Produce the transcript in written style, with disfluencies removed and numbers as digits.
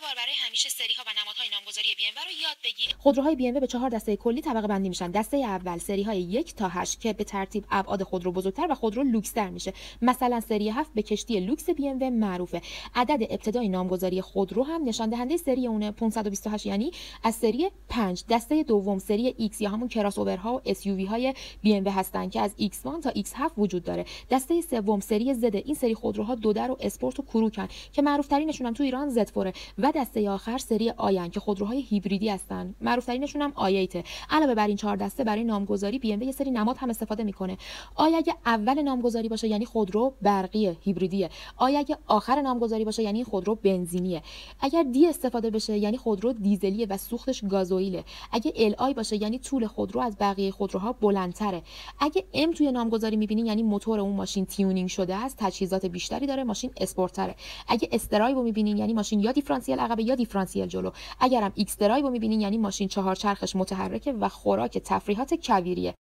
بار برای همیشه سری‌ها و نمادهای نامگذاری BMW رو یاد بگیر. خودروهای BMW به 4 دسته کلی طبقه بندی میشن. دسته اول سری‌های 1 تا 8 که به ترتیب ابعاد خودرو بزرگتر و خودرو لوکس‌تر میشه. مثلا سری 7 به کشتی لوکس BMW معروفه. عدد ابتدایی نامگذاری خودرو هم نشان دهنده سری اونه 528، یعنی از سری 5. دسته دوم سری X یا همون کراس اوورها و SUV های BMW هستن که از X1 تا X7 وجود داره. دسته سوم سری Z، این سری خودروها دودر و اسپورت و کروکن که معروف ترینشون هم تو ایران Z4 و دسته آخر سری آین که خودروهای هیبریدی هستن. معروف ترینشون هم i8. علاوه بر این 4 دسته برای نامگذاری BMW یه سری نماد هم استفاده میکنه. آی اگه اول نامگذاری باشه یعنی خودرو برقی هیبریدیه. آی اگه آخر نامگذاری باشه یعنی خودرو بنزینیه. اگر دی استفاده بشه یعنی خودرو دیزلیه و سوختش گازوئیله. اگه ال آی باشه یعنی طول خودرو از بقیه خودروها بلندتره. اگه ام توی نامگذاری میبینین یعنی موتور اون ماشین تیونینگ شده است، تجهیزات بیشتری داره، ماشین اسپورتره. اگه استرایو رو میبینین یعنی ماشین یا دیفرانسیل عقب یا دیفرانسیل جلو. اگرم ایکس درایو رو میبینین یعنی ماشین 4 چرخش متحرکه و خوراک تفریحات کویریه.